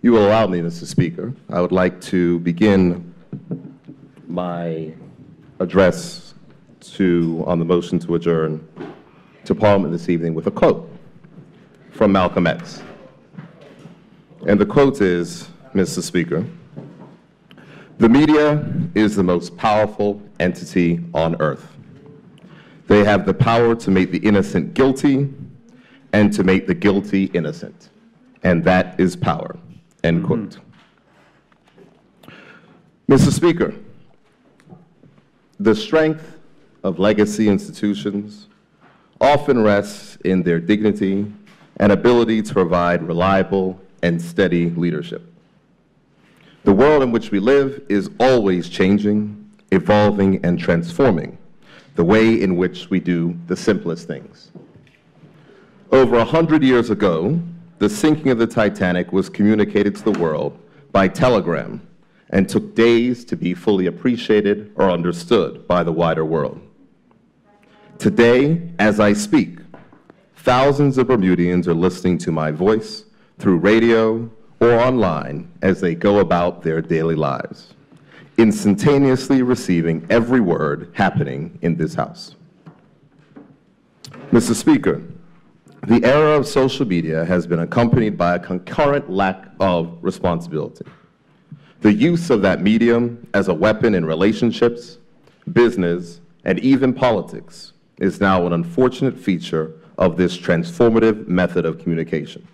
You will allow me, Mr. Speaker, I would like to begin my address on the motion to adjourn to Parliament this evening with a quote from Malcolm X. And the quote is, Mr. Speaker, "The media is the most powerful entity on earth. They have the power to make the innocent guilty and to make the guilty innocent. And that is power." End quote. Mr. Speaker, the strength of legacy institutions often rests in their dignity and ability to provide reliable and steady leadership. The world in which we live is always changing, evolving, and transforming the way in which we do the simplest things. Over 100 years ago, the sinking of the Titanic was communicated to the world by telegram and took days to be fully appreciated or understood by the wider world. Today, as I speak, thousands of Bermudians are listening to my voice through radio or online as they go about their daily lives, instantaneously receiving every word happening in this House. Mr. Speaker, the era of social media has been accompanied by a concurrent lack of responsibility. The use of that medium as a weapon in relationships, business, and even politics is now an unfortunate feature of this transformative method of communication.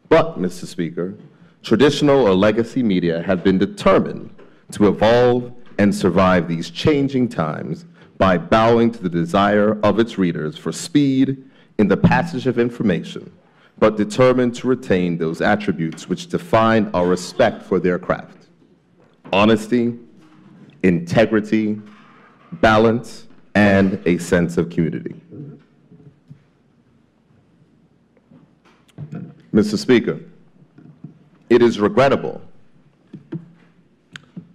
But, Mr. Speaker, traditional or legacy media have been determined to evolve and survive these changing times by bowing to the desire of its readers for speed in the passage of information, but determined to retain those attributes which define our respect for their craft: honesty, integrity, balance, and a sense of community. Mr. Speaker, it is regrettable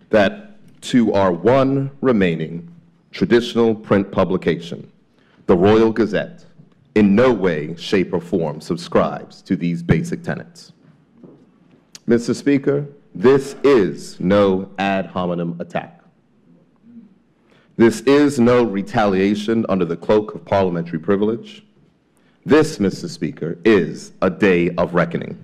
that to our one remaining traditional print publication, the Royal Gazette, in no way, shape, or form subscribes to these basic tenets. Mr. Speaker, this is no ad hominem attack. This is no retaliation under the cloak of parliamentary privilege. This, Mr. Speaker, is a day of reckoning.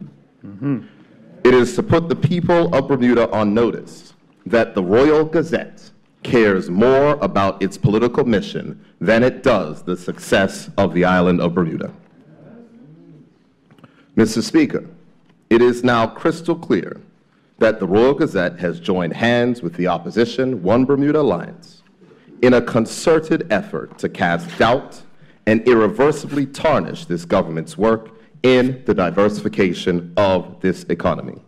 It is to put the people of Bermuda on notice that the Royal Gazette cares more about its political mission than it does the success of the island of Bermuda. Mr. Speaker, it is now crystal clear that the Royal Gazette has joined hands with the opposition One Bermuda Alliance in a concerted effort to cast doubt and irreversibly tarnish this government's work in the diversification of this economy.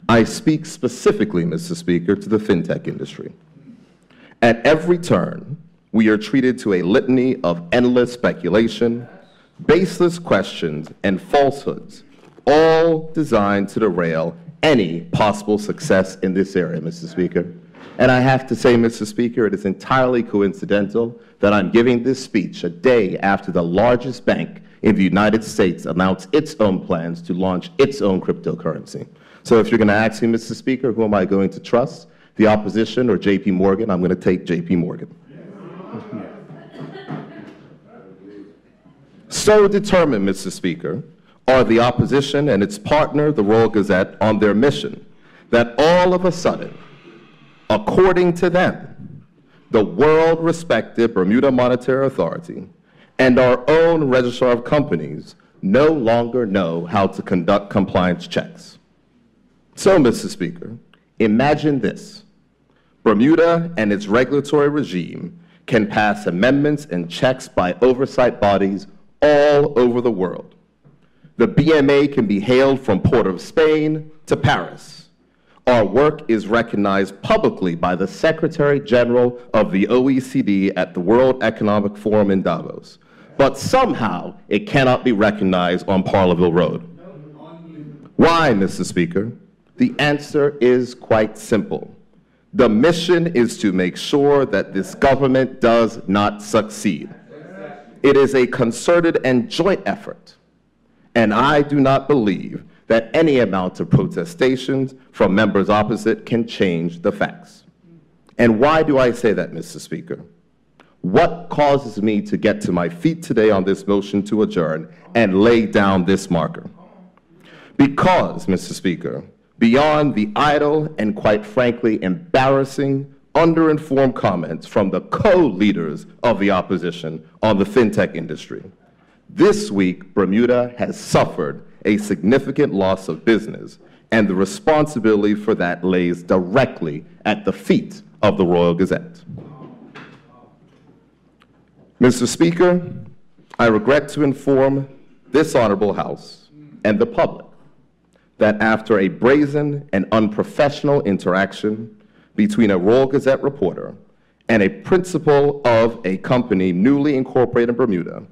I speak specifically, Mr. Speaker, to the fintech industry. At every turn, we are treated to a litany of endless speculation, baseless questions, and falsehoods, all designed to derail any possible success in this area, Mr. Speaker. And I have to say, Mr. Speaker, it is entirely coincidental that I'm giving this speech a day after the largest bank in the United States announced its own plans to launch its own cryptocurrency. So if you're going to ask me, Mr. Speaker, who am I going to trust, the opposition or J.P. Morgan? I'm going to take J.P. Morgan. So determined, Mr. Speaker, are the opposition and its partner, the Royal Gazette, on their mission that all of a sudden, according to them, the world-respected Bermuda Monetary Authority and our own Registrar of Companies no longer know how to conduct compliance checks. So, Mr. Speaker, imagine this. Bermuda and its regulatory regime can pass amendments and checks by oversight bodies all over the world. The BMA can be hailed from Port of Spain to Paris. Our work is recognized publicly by the Secretary General of the OECD at the World Economic Forum in Davos. But somehow it cannot be recognized on Parleville Road. Why, Mr. Speaker? The answer is quite simple. The mission is to make sure that this government does not succeed. It is a concerted and joint effort, and I do not believe that any amount of protestations from members opposite can change the facts. And why do I say that, Mr. Speaker? What causes me to get to my feet today on this motion to adjourn and lay down this marker? Because, Mr. Speaker, beyond the idle and, quite frankly, embarrassing, underinformed comments from the co-leaders of the opposition on the fintech industry, this week Bermuda has suffered a significant loss of business, and the responsibility for that lays directly at the feet of the Royal Gazette. Mr. Speaker, I regret to inform this honorable House and the public that after a brazen and unprofessional interaction between a Royal Gazette reporter and a principal of a company newly incorporated in Bermuda,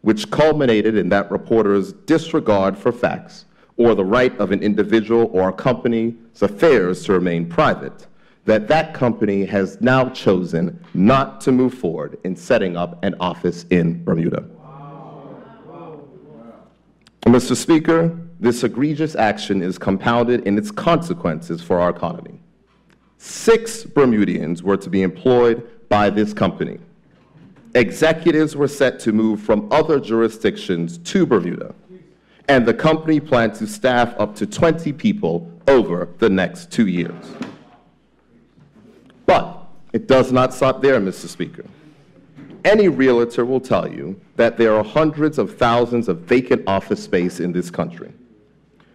which culminated in that reporter's disregard for facts or the right of an individual or a company's affairs to remain private, that company has now chosen not to move forward in setting up an office in Bermuda. Mr. Speaker, this egregious action is compounded in its consequences for our economy. 6 Bermudians were to be employed by this company. Executives were set to move from other jurisdictions to Bermuda, and the company planned to staff up to 20 people over the next 2 years. But it does not stop there, Mr. Speaker. Any realtor will tell you that there are hundreds of thousands of vacant office space in this country.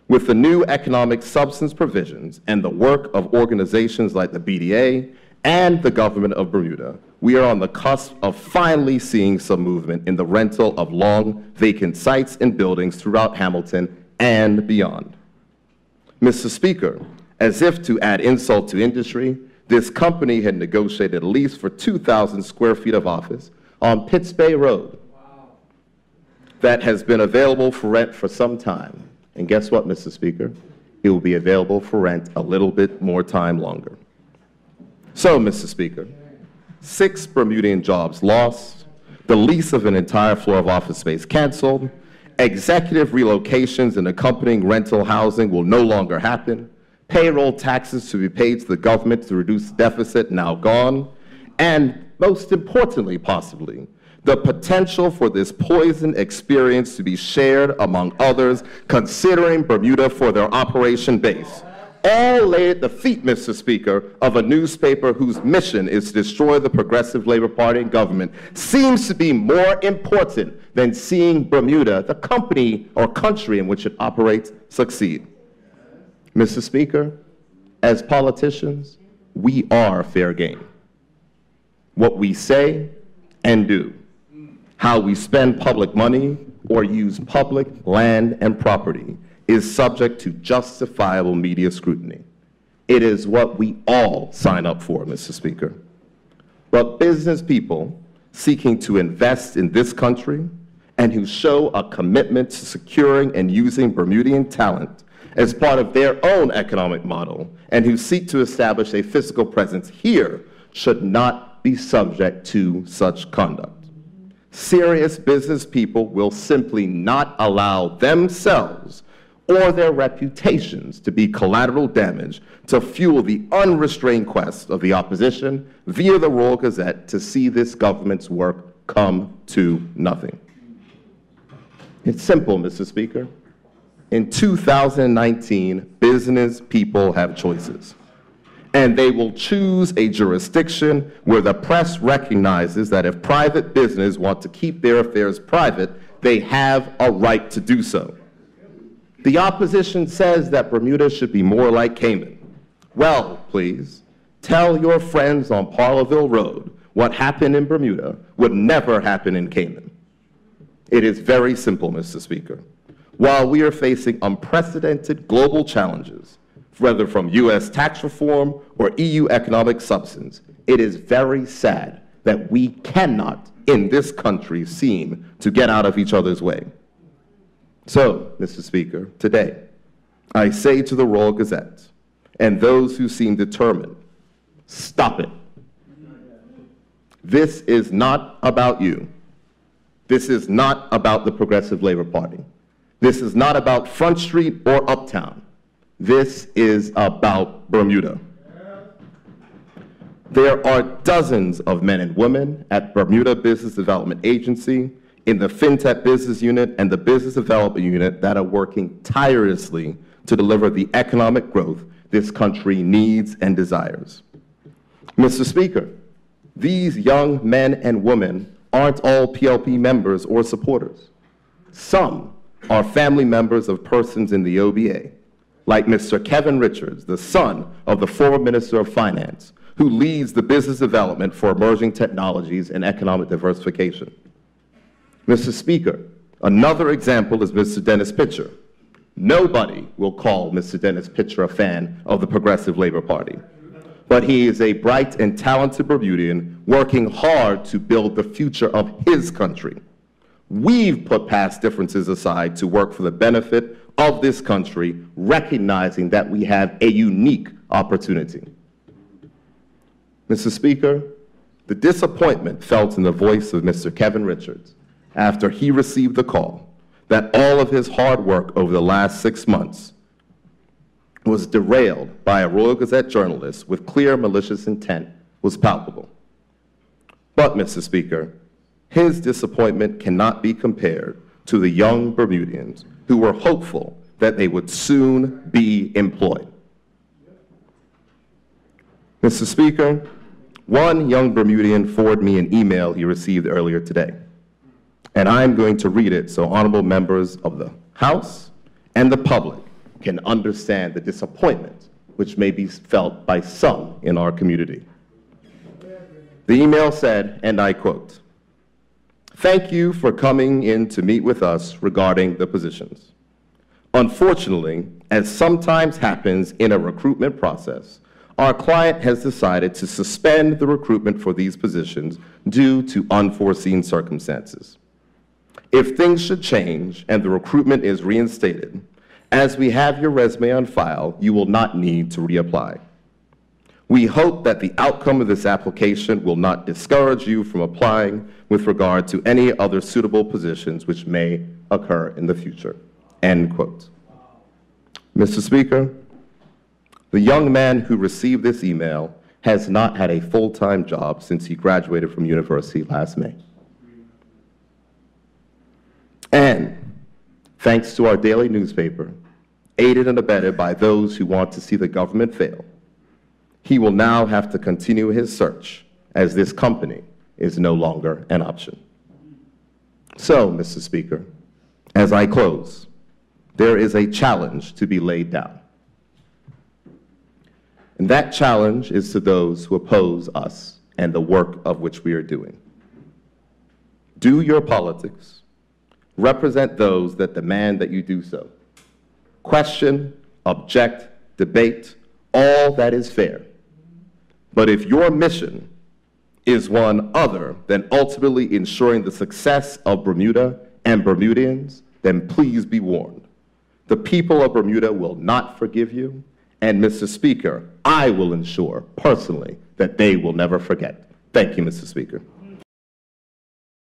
With the new economic substance provisions and the work of organizations like the BDA and the government of Bermuda, we are on the cusp of finally seeing some movement in the rental of long vacant sites and buildings throughout Hamilton and beyond. Mr. Speaker, as if to add insult to industry, this company had negotiated a lease for 2,000 square feet of office on Pitts Bay Road that has been available for rent for some time. And guess what, Mr. Speaker? It will be available for rent a little bit more time longer. So, Mr. Speaker, 6 Bermudian jobs lost, the lease of an entire floor of office space canceled, executive relocations and accompanying rental housing will no longer happen, payroll taxes to be paid to the government to reduce the deficit now gone, and most importantly, possibly, the potential for this poison experience to be shared among others considering Bermuda for their operation base. All laid at the feet, Mr. Speaker, of a newspaper whose mission is to destroy the Progressive Labor Party and government seems to be more important than seeing Bermuda, the company or country in which it operates, succeed. Mr. Speaker, as politicians, we are fair game. What we say and do, how we spend public money or use public land and property is subject to justifiable media scrutiny. It is what we all sign up for, Mr. Speaker. But business people seeking to invest in this country and who show a commitment to securing and using Bermudian talent as part of their own economic model and who seek to establish a physical presence here should not be subject to such conduct. Serious business people will simply not allow themselves or their reputations to be collateral damage to fuel the unrestrained quest of the opposition via the Royal Gazette to see this government's work come to nothing. It's simple, Mr. Speaker. In 2019, business people have choices, and they will choose a jurisdiction where the press recognizes that if private business want to keep their affairs private, they have a right to do so. The opposition says that Bermuda should be more like Cayman. Well, please, tell your friends on Parleville Road what happened in Bermuda would never happen in Cayman. It is very simple, Mr. Speaker. While we are facing unprecedented global challenges, whether from U.S. tax reform or EU economic substance, it is very sad that we cannot, in this country, seem to get out of each other's way. So, Mr. Speaker, today, I say to the Royal Gazette and those who seem determined, stop it. This is not about you. This is not about the Progressive Labor Party. This is not about Front Street or Uptown. This is about Bermuda. There are dozens of men and women at Bermuda Business Development Agency, in the FinTech Business Unit and the Business Development Unit that are working tirelessly to deliver the economic growth this country needs and desires. Mr. Speaker, these young men and women aren't all PLP members or supporters. Some are family members of persons in the OBA, like Mr. Kevin Richards, the son of the former Minister of Finance, who leads the business development for emerging technologies and economic diversification. Mr. Speaker, another example is Mr. Dennis Pitcher. Nobody will call Mr. Dennis Pitcher a fan of the Progressive Labor Party, but he is a bright and talented Bermudian working hard to build the future of his country. We've put past differences aside to work for the benefit of this country, recognizing that we have a unique opportunity. Mr. Speaker, the disappointment felt in the voice of Mr. Kevin Richards after he received the call that all of his hard work over the last 6 months was derailed by a Royal Gazette journalist with clear malicious intent was palpable. But, Mr. Speaker, his disappointment cannot be compared to the young Bermudians who were hopeful that they would soon be employed. Mr. Speaker, one young Bermudian forwarded me an email he received earlier today, and I'm going to read it so honorable members of the House and the public can understand the disappointment which may be felt by some in our community. The email said, and I quote, "Thank you for coming in to meet with us regarding the positions. Unfortunately, as sometimes happens in a recruitment process, our client has decided to suspend the recruitment for these positions due to unforeseen circumstances. If things should change and the recruitment is reinstated, as we have your resume on file, you will not need to reapply. We hope that the outcome of this application will not discourage you from applying with regard to any other suitable positions which may occur in the future." End quote. Mr. Speaker, the young man who received this email has not had a full-time job since he graduated from university last May. And thanks to our daily newspaper, aided and abetted by those who want to see the government fail, he will now have to continue his search as this company is no longer an option. So, Mr. Speaker, as I close, there is a challenge to be laid down. And that challenge is to those who oppose us and the work of which we are doing. Do your politics. Represent those that demand that you do so. Question, object, debate, all that is fair. But if your mission is one other than ultimately ensuring the success of Bermuda and Bermudians, then please be warned. The people of Bermuda will not forgive you, and Mr. Speaker, I will ensure personally that they will never forget. Thank you, Mr. Speaker.